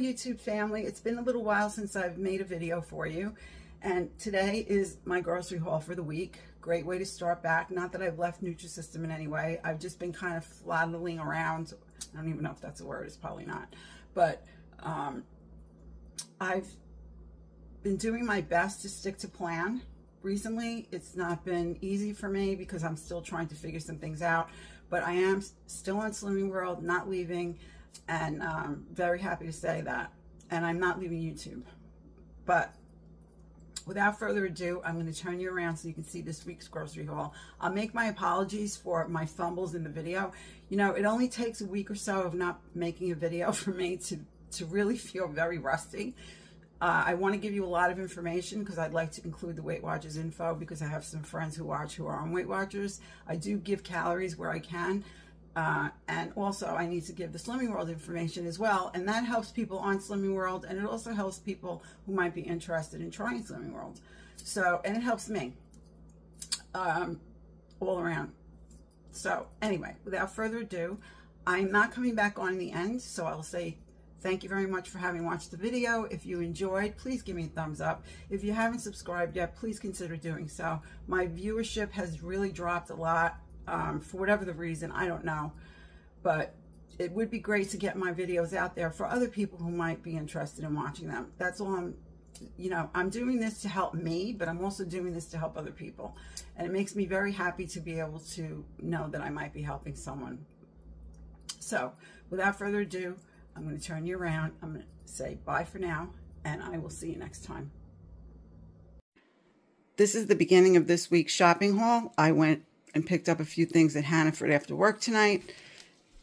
YouTube family. It's been a little while since I've made a video for you, and today is my grocery haul for the week. Great way to start back. Not that I've left Nutrisystem in any way. I've just been kind of flattling around. I don't even know if that's a word. It's probably not. But I've been doing my best to stick to plan. Recently, it's not been easy for me because I'm still trying to figure some things out. But I am still on Slimming World, not leaving. And very happy to say that. And I'm not leaving YouTube. But without further ado, I'm going to turn you around so you can see this week's grocery haul. I'll make my apologies for my fumbles in the video. You know, it only takes a week or so of not making a video for me to really feel very rusty. I want to give you a lot of information because I'd like to include the Weight Watchers info because I have some friends who watch who are on Weight Watchers. I do give calories where I can. And also I need to give the Slimming World information as well, and that helps people on Slimming World, and it also helps people who might be interested in trying Slimming World. So, and it helps me all around. So anyway, without further ado, I'm not coming back on in the end, so I'll say thank you very much for having watched the video. If you enjoyed, please give me a thumbs up. If you haven't subscribed yet, please consider doing so. My viewership has really dropped a lot. For whatever the reason, I don't know, but it would be great to get my videos out there for other people who might be interested in watching them. That's all I'm doing this to help me, but I'm also doing this to help other people. And it makes me very happy to be able to know that I might be helping someone. So without further ado, I'm going to turn you around. I'm going to say bye for now, and I will see you next time. This is the beginning of this week's shopping haul. I went and picked up a few things at Hannaford after work tonight.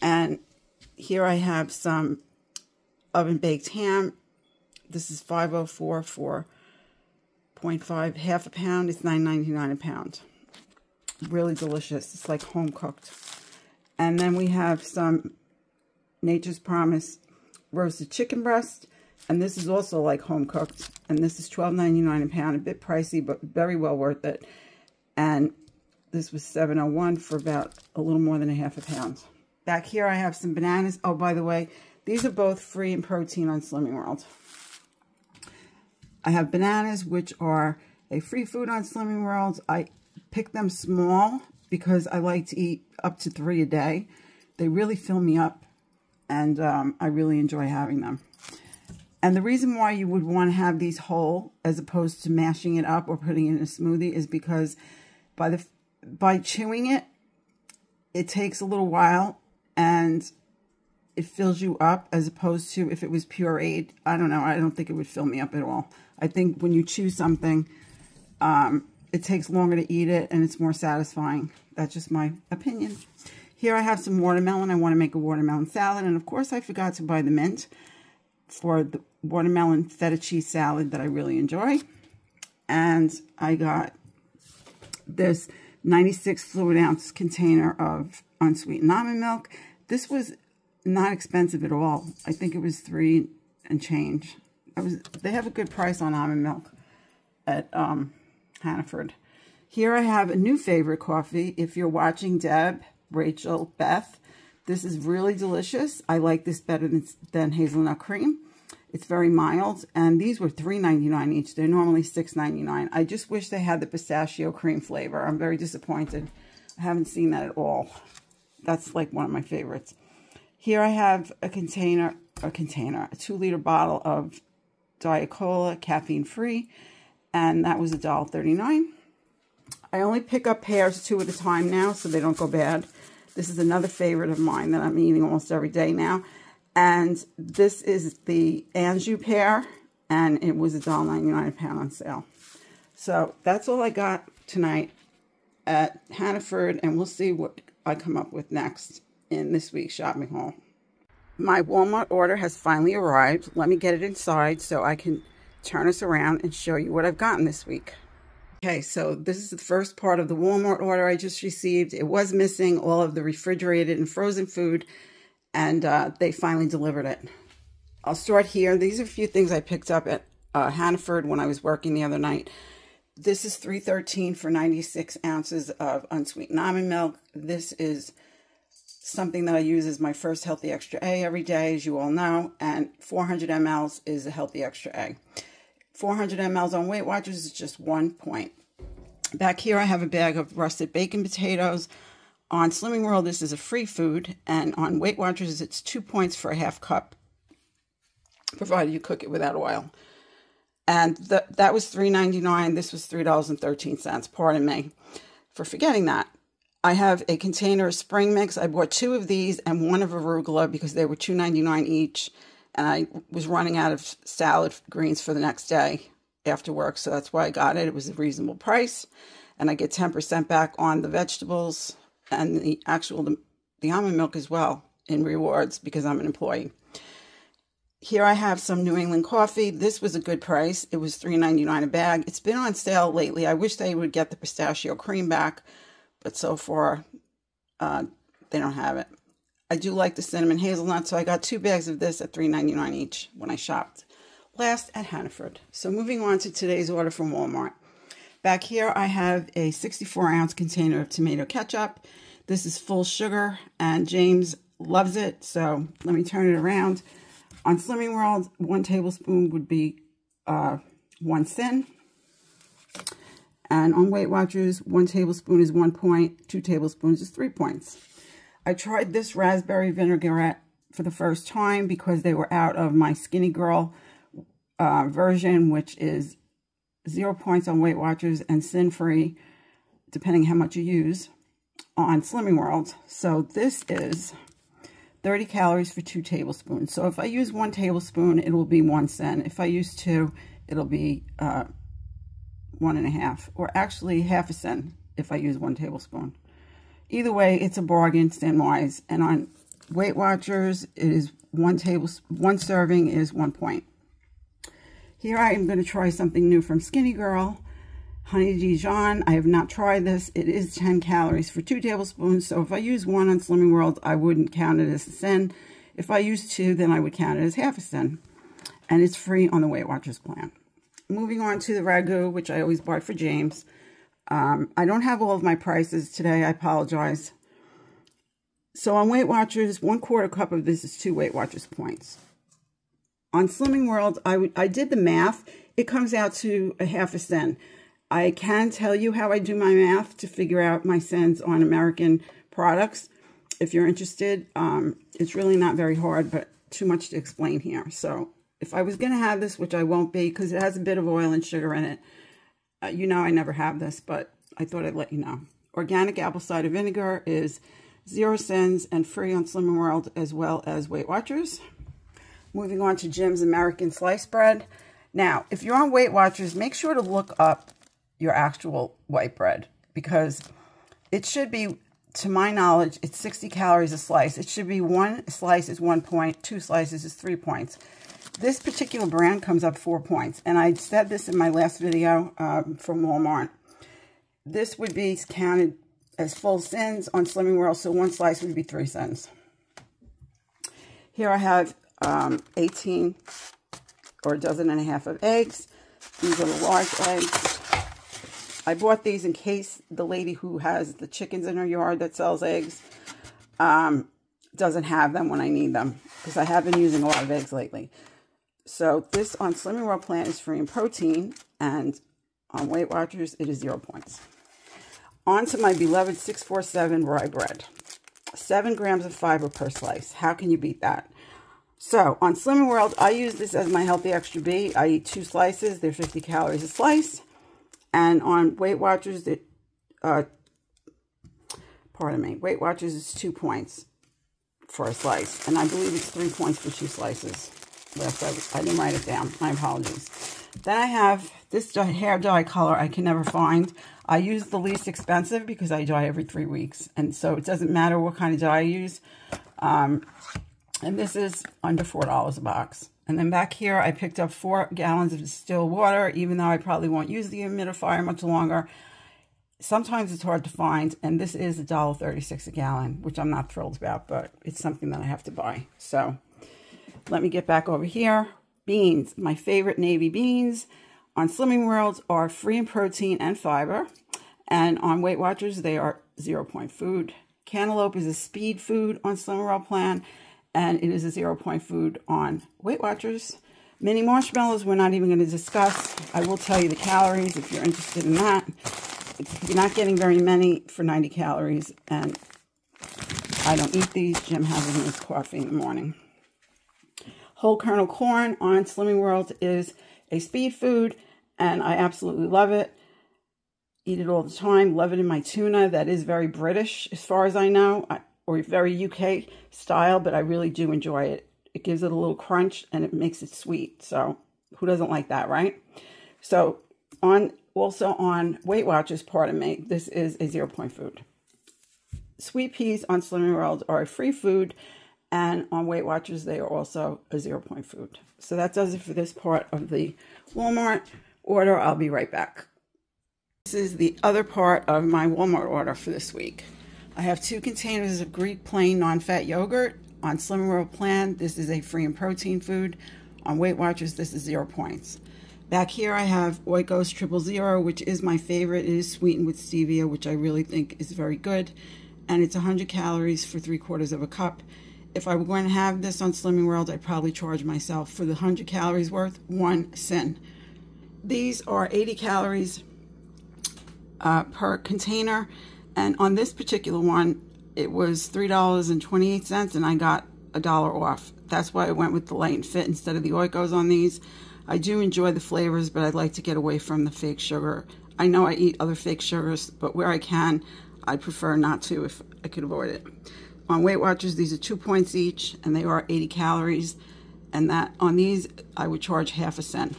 And here I have some oven baked ham. This is 504 for 0.5, half a pound. It's $9.99 a pound. Really delicious. It's like home cooked. And then we have some Nature's Promise roasted chicken breast. And this is also like home cooked. And this is $12.99 a pound. A bit pricey, but very well worth it. And this was $7.01 for about a little more than a half a pound. Back here I have some bananas. Oh, by the way, these are both free in protein on Slimming World. I have bananas, which are a free food on Slimming World. I pick them small because I like to eat up to 3 a day. They really fill me up, and I really enjoy having them. And the reason why you would want to have these whole as opposed to mashing it up or putting it in a smoothie is because by chewing it, it takes a little while and it fills you up, as opposed to if it was pureed. I don't know. I don't think it would fill me up at all. I think when you chew something, it takes longer to eat it and it's more satisfying. That's just my opinion. Here I have some watermelon. I want to make a watermelon salad. And of course I forgot to buy the mint for the watermelon feta cheese salad that I really enjoy. And I got this 96 fluid ounce container of unsweetened almond milk. This was not expensive at all. I think it was $3 and change. They have a good price on almond milk at Hannaford. Here I have a new favorite coffee. If you're watching, Deb, Rachel, Beth, this is really delicious. I like this better than hazelnut cream. It's very mild, and these were $3.99 each. They're normally $6.99. I just wish they had the pistachio cream flavor. I'm very disappointed. I haven't seen that at all. That's like one of my favorites. Here I have a 2-liter bottle of Diet Cola, caffeine-free, and that was $1.39. I only pick up pairs 2 at a time now, so they don't go bad. This is another favorite of mine that I'm eating almost every day now. And this is the Anjou pear, and it was $1.99 a pound on sale. So that's all I got tonight at Hannaford, and we'll see what I come up with next in this week's shopping haul. My Walmart order has finally arrived. Let me get it inside so I can turn us around and show you what I've gotten this week. Okay, so this is the first part of the Walmart order I just received. It was missing all of the refrigerated and frozen food, and they finally delivered it. I'll start here. These are a few things I picked up at Hannaford when I was working the other night. This is $3.13 for 96 ounces of unsweetened almond milk. This is something that I use as my first Healthy Extra A every day, as you all know, and 400 mLs is a Healthy Extra A. 400 mLs on Weight Watchers is just 1 point. Back here I have a bag of russet bacon potatoes. On Slimming World, this is a free food, and on Weight Watchers, it's 2 points for a half cup, provided you cook it without oil. And that was $3.99. This was $3.13. Pardon me for forgetting that. I have a container of spring mix. I bought 2 of these and 1 of arugula because they were $2.99 each. And I was running out of salad greens for the next day after work, so that's why I got it. It was a reasonable price. And I get 10% back on the vegetables and the almond milk as well in rewards because I'm an employee. Here I have some New England coffee. This was a good price. It was $3.99 a bag. It's been on sale lately. I wish they would get the pistachio cream back, but so far they don't have it. I do like the cinnamon hazelnut, so I got 2 bags of this at $3.99 each when I shopped last at Hannaford. So moving on to today's order from Walmart. Back here I have a 64-ounce container of tomato ketchup. This is full sugar, and James loves it, so let me turn it around. On Slimming World, 1 tablespoon would be 1 cent. And on Weight Watchers, 1 tablespoon is 1 point, 2 tablespoons is 3 points. I tried this raspberry vinaigrette for the first time because they were out of my Skinny Girl version, which is 0 points on Weight Watchers and sin-free, depending how much you use, on Slimming World. So this is 30 calories for 2 tablespoons. So if I use 1 tablespoon, it will be 1 cent. If I use 2, it'll be 1.5, or actually half a cent if I use 1 tablespoon. Either way, it's a bargain, stand wise. And on Weight Watchers, it is 1 serving is 1 point. Here I am going to try something new from Skinny Girl. Honey Dijon. I have not tried this. It is 10 calories for 2 tablespoons. So if I use 1 on Slimming World, I wouldn't count it as a cent. If I use 2, then I would count it as half a cent. And it's free on the Weight Watchers plan. Moving on to the ragu, which I always buy for James. I don't have all of my prices today. I apologize. So on Weight Watchers, 1/4 cup of this is 2 Weight Watchers points. On Slimming World, I did the math. It comes out to a half a cent. I can tell you how I do my math to figure out my cents on American products. If you're interested, it's really not very hard, but too much to explain here. So if I was going to have this, which I won't be because it has a bit of oil and sugar in it, you know I never have this, but I thought I'd let you know. Organic apple cider vinegar is 0 cents and free on Slimming World as well as Weight Watchers. Moving on to Jim's American Slice Bread. Now, if you're on Weight Watchers, make sure to look up your actual white bread because it should be, to my knowledge, it's 60 calories a slice. It should be 1 slice is 1 point, 2 slices is 3 points. This particular brand comes up 4 points, and I said this in my last video from Walmart. This would be counted as full cents on Slimming World, so 1 slice would be 3 cents. Here I have 18 or a dozen and a half of eggs. These are the large eggs. I bought these in case the lady who has the chickens in her yard that sells eggs doesn't have them when I need them, because I have been using a lot of eggs lately. So this on Slimming World plan is free in protein, and on Weight Watchers it is 0 points. On to my beloved 647 rye bread. 7 grams of fiber per slice. How can you beat that? So on Slimming World, I use this as my Healthy Extra B. I eat 2 slices. They're 50 calories a slice. And on Weight Watchers, Weight Watchers is 2 points for a slice. And I believe it's 3 points for 2 slices. I didn't write it down. My apologies. Then I have this hair dye color I can never find. I use the least expensive because I dye every 3 weeks. And so it doesn't matter what kind of dye I use. And this is under $4 a box. And then back here, I picked up 4 gallons of distilled water, even though I probably won't use the humidifier much longer. Sometimes it's hard to find, and this is $1.36 a gallon, which I'm not thrilled about, but it's something that I have to buy. So let me get back over here. Beans, my favorite navy beans on Slimming World are free in protein and fiber, and on Weight Watchers, they are 0 point food. Cantaloupe is a speed food on Slimming World plan, and it is a 0 point food on Weight Watchers. Mini marshmallows we're not even going to discuss. I will tell you the calories if you're interested in that. You're not getting very many for 90 calories, and I don't eat these. Jim has them in his coffee in the morning. Whole kernel corn on Slimming World is a speed food, and I absolutely love it. Eat it all the time. Love it in my tuna. That is very British as far as I know, or very UK style, but I really do enjoy it. It gives it a little crunch and it makes it sweet. So who doesn't like that, right? So also on Weight Watchers, pardon me, this is a 0 point food. Sweet peas on Slimming World are a free food, and on Weight Watchers, they are also a 0 point food. So that does it for this part of the Walmart order. I'll be right back. This is the other part of my Walmart order for this week. I have 2 containers of Greek plain non-fat yogurt. On Slimming World plan, this is a free and protein food. On Weight Watchers, this is 0 points. Back here, I have Oikos 000, which is my favorite. It is sweetened with stevia, which I really think is very good. And it's 100 calories for 3/4 of a cup. If I were going to have this on Slimming World, I'd probably charge myself for the 100 calories worth 1 cent. These are 80 calories per container, and on this particular one, it was $3.28, and I got $1 off. That's why I went with the light and fit instead of the Oikos on these. I do enjoy the flavors, but I'd like to get away from the fake sugar. I know I eat other fake sugars, but where I can, I prefer not to if I could avoid it. On Weight Watchers, these are 2 points each, and they are 80 calories. And that on these, I would charge ½ a cent.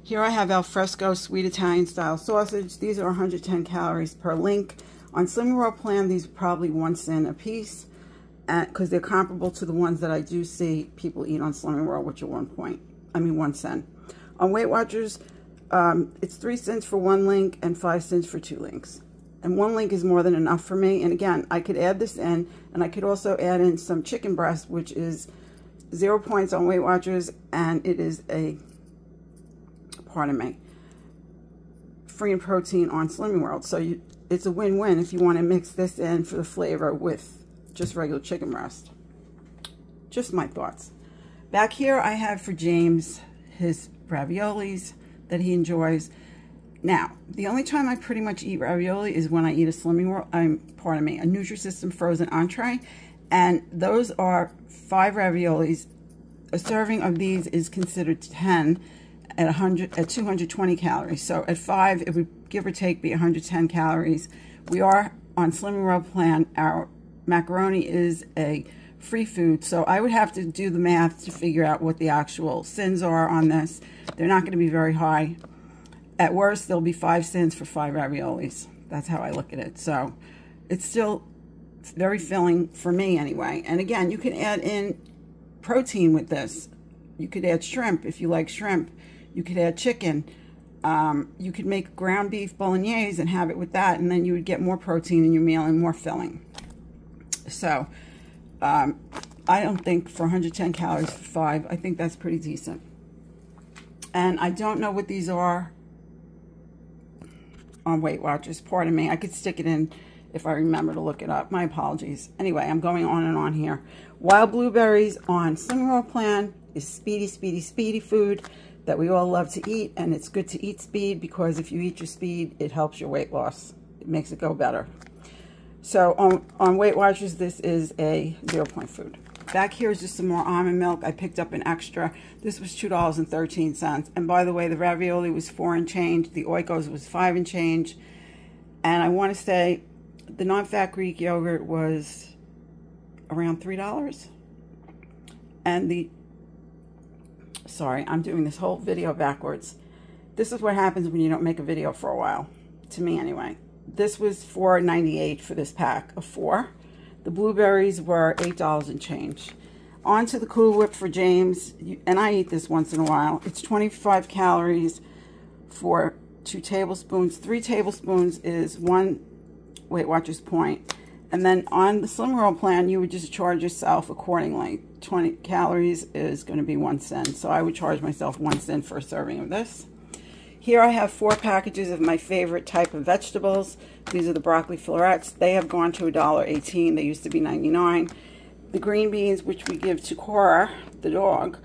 Here I have Alfresco sweet Italian style sausage. These are 110 calories per link. On Slimming World plan, these are probably 1 cent a piece, because they're comparable to the ones that I do see people eat on Slimming World, which are 1 cent. On Weight Watchers, it's 3 cents for 1 link and 5 cents for 2 links. And 1 link is more than enough for me. And again, I could add this in, and I could also add in some chicken breast, which is 0 points on Weight Watchers, and it is a, pardon me, free and protein on Slimming World. So it's a win-win if you want to mix this in for the flavor with just regular chicken breast. Just my thoughts. Back here, I have for James his raviolis that he enjoys. Now, the only time I pretty much eat ravioli is when I eat a Slimming World, a Nutrisystem frozen entree, and those are 5 raviolis. A serving of these is considered 10 at 220 calories. So at 5, it would give or take be 110 calories. We are on Slimming World plan. Our macaroni is a free food, so I would have to do the math to figure out what the actual sins are on this. They're not going to be very high. At worst, there'll be 5 cents for 5 raviolis. That's how I look at it. So it's still very filling for me anyway. And again, you can add in protein with this. You could add shrimp if you like shrimp. You could add chicken. You could make ground beef bolognese and have it with that, and then you would get more protein in your meal and more filling. So I don't think for 110 calories for 5, I think that's pretty decent. And I don't know what these are on Weight Watchers, pardon me. I could stick it in if I remember to look it up. My apologies. Anyway, I'm going on and on here. Wild blueberries on Slimming World plan is speedy food that we all love to eat, and it's good to eat speed because if you eat your speed, it helps your weight loss. It makes it go better. So on Weight Watchers, this is a 0 point food. Back here is just some more almond milk. I picked up an extra. This was $2.13. And by the way, the ravioli was 4 and change. The Oikos was 5 and change. And I want to say the non-fat Greek yogurt was around $3. And sorry, I'm doing this whole video backwards. This is what happens when you don't make a video for a while. To me, anyway. This was $4.98 for this pack of 4. The blueberries were $8 and change. On to the Cool Whip for James, and I eat this once in a while. It's 25 calories for 2 tablespoons. 3 tablespoons is 1 Weight Watchers point. And then on the Slimming World plan, you would just charge yourself accordingly. 20 calories is going to be 1 cent. So I would charge myself 1 cent for a serving of this. Here I have 4 packages of my favorite type of vegetables. These are the broccoli florets. They have gone to $1.18. They used to be 99. The green beans, which we give to Cora, the dog,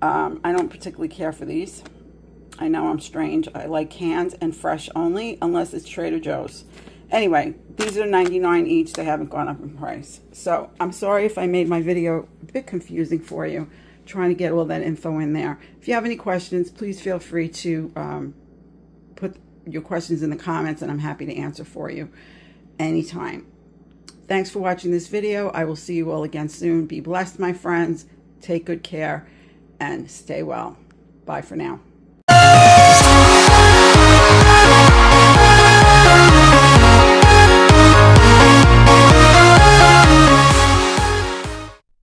I don't particularly care for these. I know I'm strange. I like canned and fresh only, unless it's Trader Joe's. Anyway, these are 99 each. They haven't gone up in price. So I'm sorry if I made my video a bit confusing for you, trying to get all that info in there. If you have any questions, please feel free to put your questions in the comments, and I'm happy to answer for you anytime. Thanks for watching this video. I will see you all again soon. Be blessed, my friends. Take good care and stay well. Bye for now.